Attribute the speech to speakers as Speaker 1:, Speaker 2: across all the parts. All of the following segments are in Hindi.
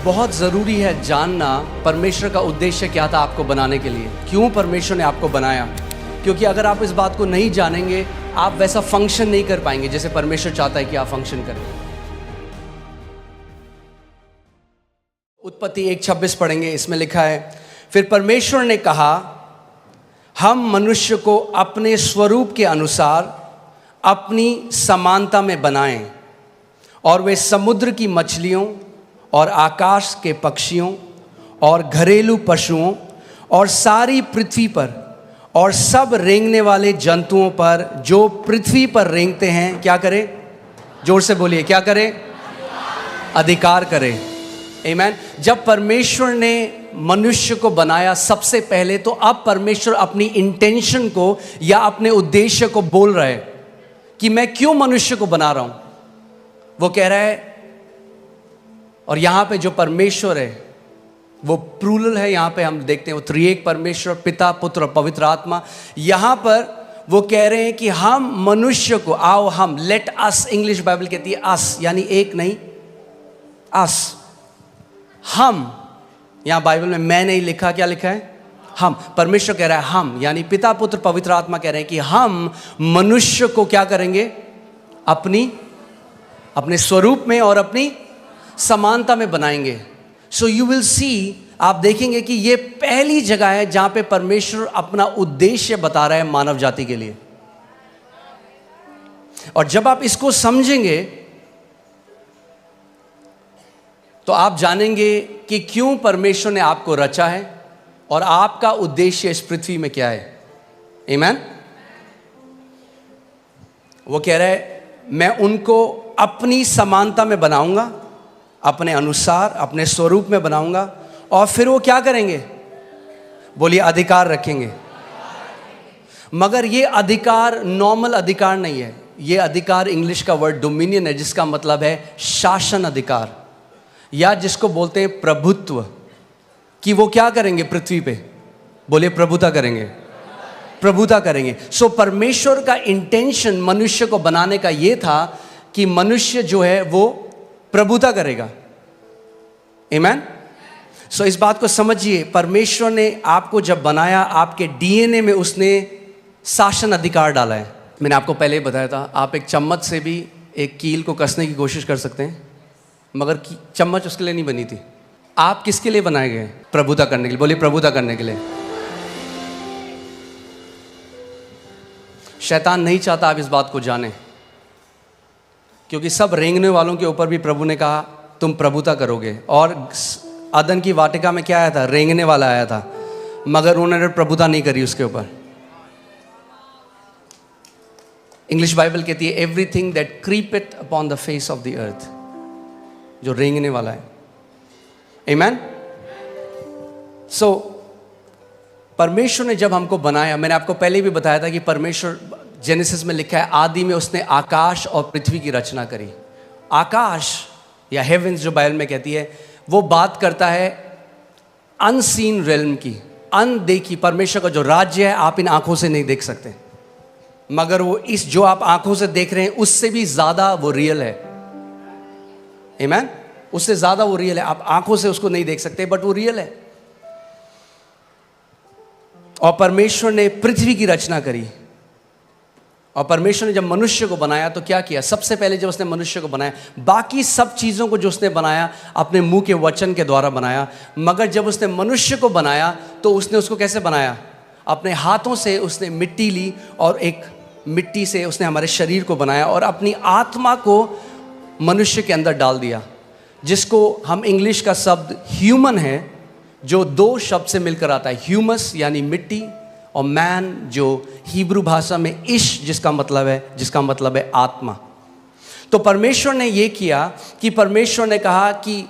Speaker 1: बहुत ज़रूरी है जानना परमेश्वर का उद्देश्य क्या था आपको बनाने के लिए, क्यों परमेश्वर ने आपको बनाया। क्योंकि अगर आप इस बात को नहीं जानेंगे, आप वैसा फंक्शन नहीं कर पाएंगे जैसे परमेश्वर चाहता है कि आप फंक्शन करें। उत्पत्ति 1:26 पढ़ेंगे, इसमें लिखा है, फिर परमेश्वर ने कहा, हम मनुष्य को अपने स्वरूप के अनुसार अपनी समानता में बनाएं और वे समुद्र की मछलियों और आकाश के पक्षियों और घरेलू पशुओं और सारी पृथ्वी पर और सब रेंगने वाले जंतुओं पर जो पृथ्वी पर रेंगते हैं क्या करें? जोर से बोलिए, क्या करें? अधिकार करें। आमीन। जब परमेश्वर ने मनुष्य को बनाया सबसे पहले, तो अब परमेश्वर अपनी इंटेंशन को या अपने उद्देश्य को बोल रहा है कि मैं क्यों मनुष्य को बना रहा हूं। वो कह रहा है, और यहां पे जो परमेश्वर है वो प्लूरल है, यहां पे हम देखते हैं वो त्रिएक परमेश्वर, पिता, पुत्र और पवित्र आत्मा। यहां पर वो कह रहे हैं कि हम मनुष्य को, आओ हम, लेट अस, इंग्लिश बाइबल कहती है अस, यानी एक नहीं, अस, हम। यहां बाइबल में मैं नहीं लिखा, क्या लिखा है? हम। परमेश्वर कह रहा है हम, यानी पिता, पुत्र, पवित्र आत्मा कह रहे हैं कि हम मनुष्य को क्या करेंगे? अपने स्वरूप में और अपनी समानता में बनाएंगे। सो यू विल सी, आप देखेंगे कि ये पहली जगह है जहां पे परमेश्वर अपना उद्देश्य बता रहा है मानव जाति के लिए। और जब आप इसको समझेंगे तो आप जानेंगे कि क्यों परमेश्वर ने आपको रचा है और आपका उद्देश्य इस पृथ्वी में क्या है। आमीन। वो कह रहा है, मैं उनको अपनी समानता में बनाऊंगा, अपने अनुसार, अपने स्वरूप में बनाऊंगा, और फिर वो क्या करेंगे? बोलिए, अधिकार रखेंगे। मगर ये अधिकार नॉर्मल अधिकार नहीं है। ये अधिकार इंग्लिश का वर्ड डोमिनियन है, जिसका मतलब है शासन अधिकार, या जिसको बोलते हैं प्रभुत्व। कि वो क्या करेंगे पृथ्वी पे? बोलिए, प्रभुता करेंगे, प्रभुता करेंगे। सो परमेश्वर का इंटेंशन मनुष्य को बनाने का ये था कि मनुष्य जो है वो प्रभुता करेगा। आमीन। सो इस बात को समझिए, परमेश्वर ने आपको जब बनाया, आपके डीएनए में उसने शासन अधिकार डाला है। मैंने आपको पहले ही बताया था, आप एक चम्मच से भी एक कील को कसने की कोशिश कर सकते हैं, मगर चम्मच उसके लिए नहीं बनी थी। आप किसके लिए बनाए गए? प्रभुता करने के लिए। बोलिए, प्रभुता करने के लिए। शैतान नहीं चाहता आप इस बात को जाने, क्योंकि सब रेंगने वालों के ऊपर भी प्रभु ने कहा तुम प्रभुता करोगे। और अदन की वाटिका में क्या आया था? रेंगने वाला आया था, मगर उन्होंने प्रभुता नहीं करी उसके ऊपर। इंग्लिश बाइबल कहती है, everything that creepeth upon the face of the earth, जो रेंगने वाला है। आमीन। सो परमेश्वर ने जब हमको बनाया, मैंने आपको पहले भी बताया था कि परमेश्वर, जेनेसिस में लिखा है, आदि में उसने आकाश और पृथ्वी की रचना करी। आकाश या हेवेंस जो बाइबल में कहती है, वो बात करता है अनसीन रेल्म की, अनदेखी। परमेश्वर का जो राज्य है आप इन आंखों से नहीं देख सकते, मगर वो इस जो आप आंखों से देख रहे हैं उससे भी ज्यादा वो रियल है। आमीन। उससे ज्यादा वो रियल है। आप आंखों से उसको नहीं देख सकते, बट वो रियल है। और परमेश्वर ने पृथ्वी की रचना करी। और परमेश्वर ने जब मनुष्य को बनाया तो क्या किया? सबसे पहले जब उसने मनुष्य को बनाया, बाकी सब चीज़ों को जो उसने बनाया अपने मुंह के वचन के द्वारा बनाया, मगर जब उसने मनुष्य को बनाया तो उसने उसको कैसे बनाया? अपने हाथों से उसने मिट्टी ली और एक मिट्टी से उसने हमारे शरीर को बनाया और अपनी आत्मा को मनुष्य के अंदर डाल दिया, जिसको हम इंग्लिश का शब्द ह्यूमन है, जो दो शब्द से मिलकर आता है, ह्यूमस यानी मिट्टी, और मैन जो हिब्रू भाषा में इश जिसका मतलब है आत्मा। तो परमेश्वर ने ये किया कि परमेश्वर ने कहा कि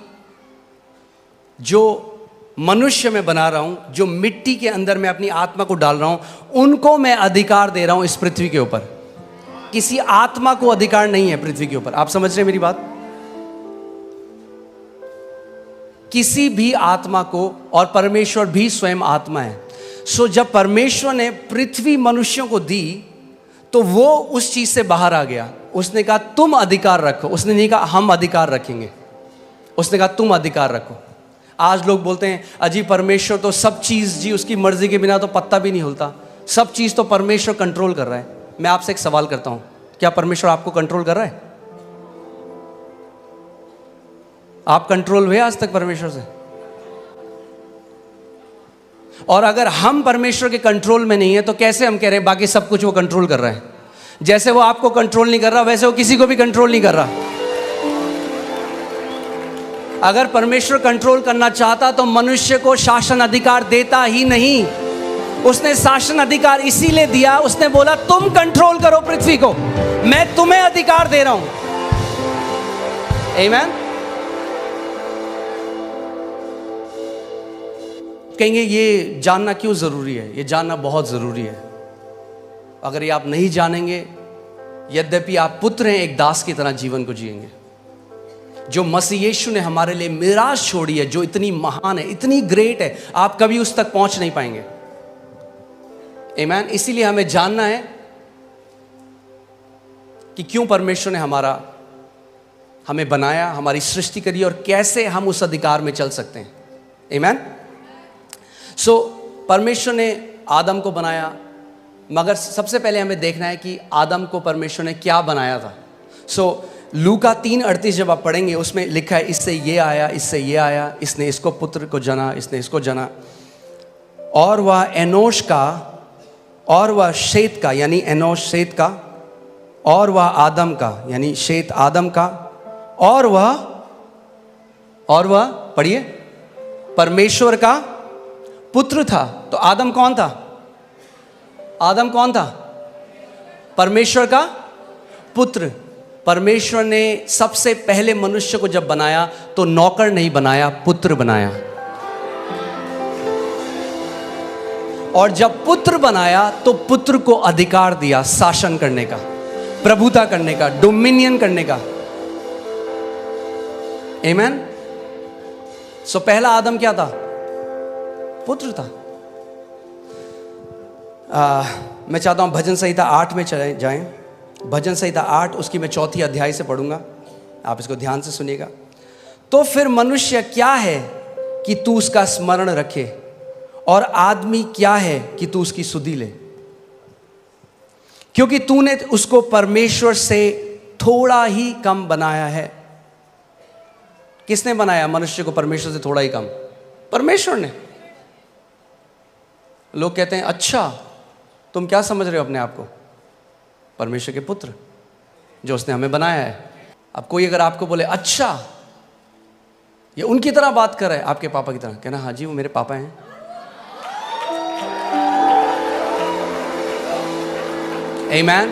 Speaker 1: जो मनुष्य मैं बना रहा हूं, जो मिट्टी के अंदर मैं अपनी आत्मा को डाल रहा हूं, उनको मैं अधिकार दे रहा हूं इस पृथ्वी के ऊपर। किसी आत्मा को अधिकार नहीं है पृथ्वी के ऊपर। आप समझ रहे हैं मेरी बात? किसी भी आत्मा को, और परमेश्वर भी स्वयं आत्मा है। सो जब परमेश्वर ने पृथ्वी मनुष्यों को दी तो वो उस चीज से बाहर आ गया। उसने कहा तुम अधिकार रखो, उसने नहीं कहा हम अधिकार रखेंगे। उसने कहा तुम अधिकार रखो। आज लोग बोलते हैं अजी परमेश्वर तो सब चीज़ जी उसकी मर्जी के बिना तो पत्ता भी नहीं हिलता, सब चीज़ तो परमेश्वर कंट्रोल कर रहा है। मैं आपसे एक सवाल करता हूँ, क्या परमेश्वर आपको कंट्रोल कर रहा है? आप कंट्रोल हुए आज तक परमेश्वर से? और अगर हम परमेश्वर के कंट्रोल में नहीं है तो कैसे हम कह रहे हैं बाकी सब कुछ वो कंट्रोल कर रहा है? जैसे वो आपको कंट्रोल नहीं कर रहा वैसे वो किसी को भी कंट्रोल नहीं कर रहा। अगर परमेश्वर कंट्रोल करना चाहता तो मनुष्य को शासन अधिकार देता ही नहीं। उसने शासन अधिकार इसीलिए दिया, उसने बोला तुम कंट्रोल करो पृथ्वी को, मैं तुम्हें अधिकार दे रहा हूं। आमीन। कहेंगे ये जानना क्यों जरूरी है? ये जानना बहुत जरूरी है। अगर ये आप नहीं जानेंगे, यद्यपि आप पुत्र हैं, एक दास की तरह जीवन को जिएंगे। जो मसीह यीशु ने हमारे लिए मिराज छोड़ी है, जो इतनी महान है, इतनी ग्रेट है, आप कभी उस तक पहुंच नहीं पाएंगे। आमीन। इसीलिए हमें जानना है कि क्यों परमेश्वर ने हमें बनाया, हमारी सृष्टि करी और कैसे हम उस अधिकार में चल सकते हैं। आमीन। सो परमेश्वर ने आदम को बनाया, मगर सबसे पहले हमें देखना है कि आदम को परमेश्वर ने क्या बनाया था। सो लूका 3:38 जब आप पढ़ेंगे उसमें लिखा है इससे ये आया, इससे ये आया, इसने इसको पुत्र को जना, इसने इसको जना, और वह एनोश का, और वह शेत का, यानी एनोश शेत का, और वह आदम का, यानी शेत आदम का, और वह पढ़िए परमेश्वर का पुत्र था। तो आदम कौन था? आदम कौन था? परमेश्वर का पुत्र। परमेश्वर ने सबसे पहले मनुष्य को जब बनाया तो नौकर नहीं बनाया, पुत्र बनाया। और जब पुत्र बनाया तो पुत्र को अधिकार दिया शासन करने का, प्रभुता करने का, डोमिनियन करने का। आमीन। सो पहला आदम क्या था? पुत्र था। मैं चाहता हूं भजन संहिता 8 में चले जाएं। भजन संहिता 8 उसकी मैं 4 अध्याय से पढ़ूंगा, आप इसको ध्यान से सुनिएगा। तो फिर मनुष्य क्या है कि तू उसका स्मरण रखे, और आदमी क्या है कि तू उसकी सुधि ले, क्योंकि तूने उसको परमेश्वर से थोड़ा ही कम बनाया है। किसने बनाया मनुष्य को परमेश्वर से थोड़ा ही कम? परमेश्वर ने। लोग कहते हैं अच्छा तुम क्या समझ रहे हो अपने आप को? परमेश्वर के पुत्र जो उसने हमें बनाया है। अब कोई अगर आपको बोले अच्छा ये उनकी तरह बात कर रहा है, आपके पापा की तरह, कहना हाँ जी वो मेरे पापा हैं। आमीन।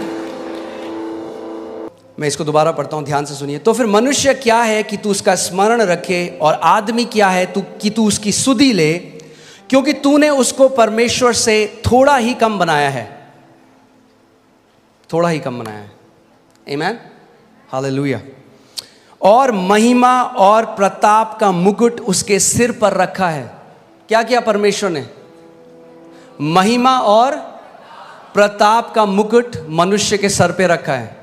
Speaker 1: मैं इसको दोबारा पढ़ता हूं, ध्यान से सुनिए। तो फिर मनुष्य क्या है कि तू उसका स्मरण रखे, और आदमी क्या है कि तू उसकी सुधि ले, क्योंकि तूने उसको परमेश्वर से थोड़ा ही कम बनाया है। थोड़ा ही कम बनाया है। आमीन। हालेलुया। और महिमा और प्रताप का मुकुट उसके सिर पर रखा है। क्या किया परमेश्वर ने? महिमा और प्रताप का मुकुट मनुष्य के सर पे रखा है।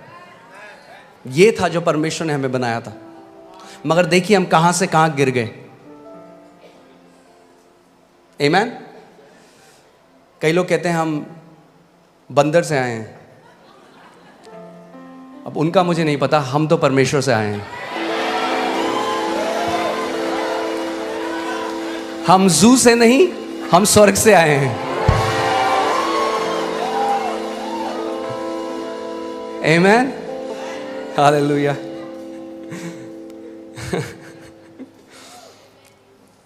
Speaker 1: ये था जो परमेश्वर ने हमें बनाया था। मगर देखिए हम कहां से कहां गिर गए। आमीन। कई लोग कहते हैं हम बंदर से आए हैं। अब उनका मुझे नहीं पता, हम तो परमेश्वर से आए हैं। हम जू से नहीं, हम स्वर्ग से आए हैं। आमीन। हालेलुया।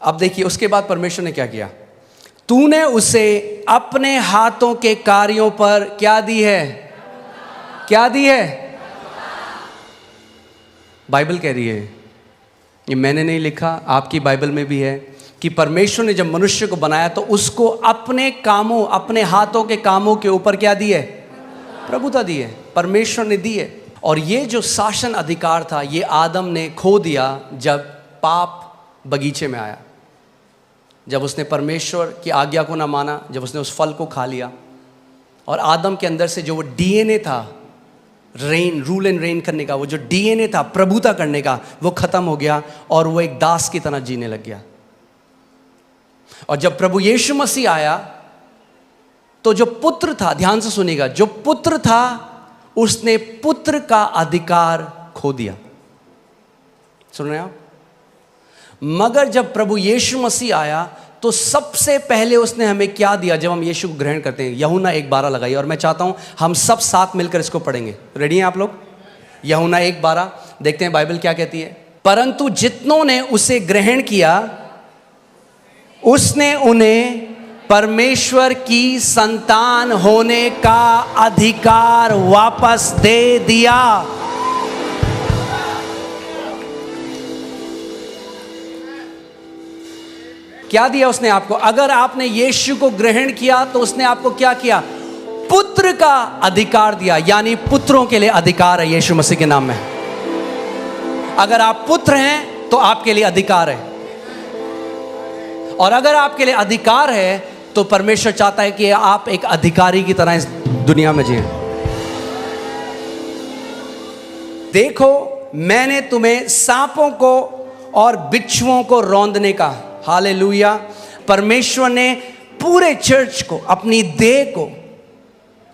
Speaker 1: अब देखिए उसके बाद परमेश्वर ने क्या किया। तूने उसे अपने हाथों के कार्यों पर क्या दी है? क्या दी है? बाइबल कह रही है, ये मैंने नहीं लिखा, आपकी बाइबल में भी है कि परमेश्वर ने जब मनुष्य को बनाया तो उसको अपने कामों, अपने हाथों के कामों के ऊपर क्या दी है? प्रभुता दी है। परमेश्वर ने दी है। और ये जो शासन अधिकार था ये आदम ने खो दिया जब पाप बगीचे में आया, जब उसने परमेश्वर की आज्ञा को ना माना, जब उसने उस फल को खा लिया। और आदम के अंदर से जो वो डीएनए था रेन, रूल एंड रेन करने का, वो जो डीएनए था प्रभुता करने का, वो खत्म हो गया और वो एक दास की तरह जीने लग गया। और जब प्रभु यीशु मसीह आया तो जो पुत्र था, ध्यान से सुनिएगा, जो पुत्र था उसने पुत्र का अधिकार खो दिया। सुन रहे हैं आप? मगर जब प्रभु यीशु मसीह आया तो सबसे पहले उसने हमें क्या दिया जब हम यीशु को ग्रहण करते हैं? यूहन्ना 1:12 लगाइए और मैं चाहता हूं हम सब साथ मिलकर इसको पढ़ेंगे। रेडी हैं आप लोग? यूहन्ना 1:12 देखते हैं बाइबल क्या कहती है। परंतु जितनों ने उसे ग्रहण किया उसने उन्हें परमेश्वर की संतान होने का अधिकार वापस दे दिया। क्या दिया उसने आपको? अगर आपने यीशु को ग्रहण किया तो उसने आपको क्या किया? पुत्र का अधिकार दिया, यानी पुत्रों के लिए अधिकार है यीशु मसीह के नाम में। अगर आप पुत्र हैं तो आपके लिए अधिकार है, और अगर आपके लिए अधिकार है तो परमेश्वर चाहता है कि आप एक अधिकारी की तरह इस दुनिया में जिए। देखो मैंने तुम्हें सांपों को और बिच्छुओं को रौंदने का, हालेलुया, परमेश्वर ने पूरे चर्च को, अपनी देह को,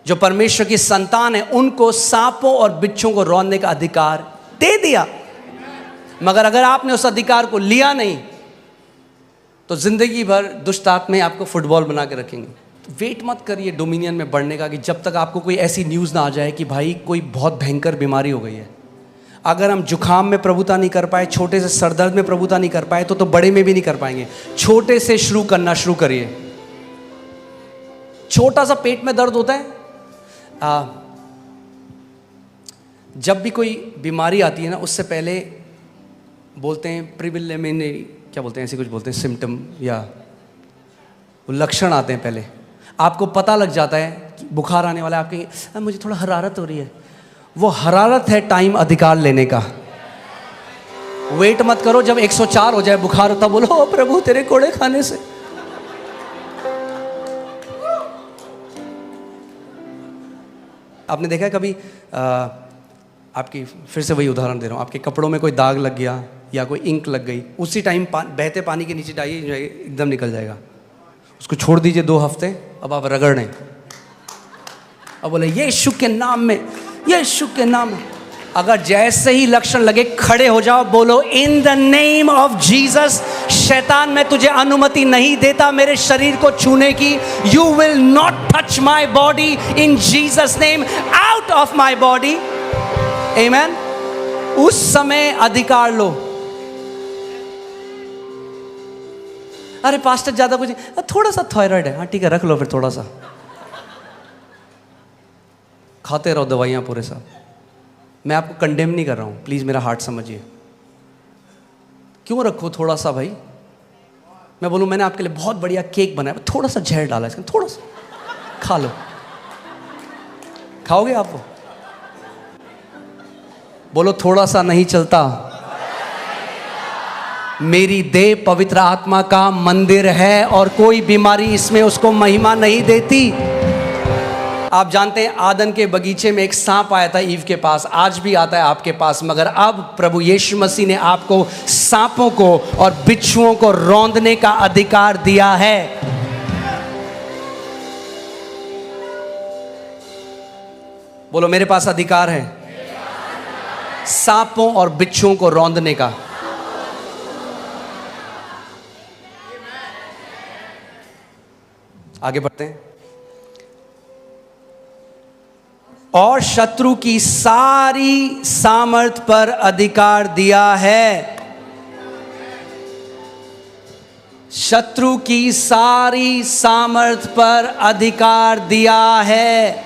Speaker 1: जो परमेश्वर की संतान है, उनको सांपों और बिच्छुओं को रौंदने का अधिकार दे दिया। मगर अगर आपने उस अधिकार को लिया नहीं तो जिंदगी भर दुष्ट आत्माएं आपको फुटबॉल बना के रखेंगे। तो वेट मत करिए डोमिनियन में बढ़ने का कि जब तक आपको कोई ऐसी न्यूज़ ना आ जाए कि भाई कोई बहुत भयंकर बीमारी हो गई है। अगर हम जुखाम में प्रभुता नहीं कर पाए, छोटे से सरदर्द में प्रभुता नहीं कर पाए, तो बड़े में भी नहीं कर पाएंगे। छोटे से शुरू करना शुरू करिए। छोटा सा पेट में दर्द होता है, जब भी कोई बीमारी आती है ना, उससे पहले बोलते हैं प्रिलिमिनरी, क्या बोलते हैं, ऐसे कुछ बोलते हैं, सिम्टम या लक्षण आते हैं। पहले आपको पता लग जाता है कि बुखार आने वाला है, आप कहेंगे मुझे थोड़ा हरारत हो रही है। वो हरारत है टाइम अधिकार लेने का। वेट मत करो जब 104 हो जाए बुखार होता, बोलो ओ प्रभु तेरे कोड़े खाने से। आपने देखा है कभी आपकी, फिर से वही उदाहरण दे रहा हूँ, आपके कपड़ों में कोई दाग लग गया या कोई इंक लग गई, उसी टाइम बहते पानी के नीचे डालिए, एकदम निकल जाएगा। उसको छोड़ दीजिए 2 हफ्ते, अब आप रगड़ने, अब बोले यीशु के नाम में, यीशु के नाम में। अगर जैसे ही लक्षण लगे खड़े हो जाओ, बोलो in the name of Jesus, शैतान मैं तुझे अनुमति नहीं देता मेरे शरीर को छूने की। You will not touch my body in Jesus name, out of my body. Amen. उस समय अधिकार लो। अरे पास्टर ज्यादा कुछ नहीं, थोड़ा सा थायराइड है, हाँ ठीक है रख लो फिर, थोड़ा सा खाते रहो दवाइयां पूरे साथ। मैं आपको कंडेम नहीं कर रहा हूं, प्लीज मेरा हार्ट समझिए। क्यों रखो थोड़ा सा भाई? मैं बोलूं मैंने आपके लिए बहुत बढ़िया केक बनाया, थोड़ा सा जहर डाला इसमें, थोड़ा सा खा लो। खाओगे आप वो? बोलो थोड़ा सा नहीं चलता। मेरी देह पवित्र आत्मा का मंदिर है और कोई बीमारी इसमें उसको महिमा नहीं देती। आप जानते हैं आदन के बगीचे में एक सांप आया था ईव के पास, आज भी आता है आपके पास, मगर अब प्रभु यीशु मसीह ने आपको सांपों को और बिच्छुओं को रौंदने का अधिकार दिया है। बोलो मेरे पास अधिकार है सांपों और बिच्छुओं को रौंदने का। आगे बढ़ते हैं। और शत्रु की सारी सामर्थ पर अधिकार दिया है। शत्रु की सारी सामर्थ पर अधिकार दिया है।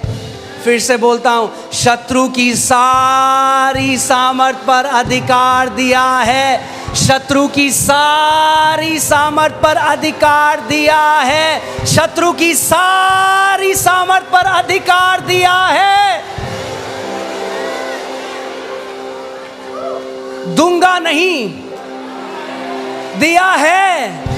Speaker 1: फिर से बोलता हूं, शत्रु की सारी सामर्थ पर अधिकार दिया है। शत्रु की सारी सामर्थ पर अधिकार दिया है। शत्रु की सारी सामर्थ पर अधिकार दिया है। दूंगा नहीं, दिया है।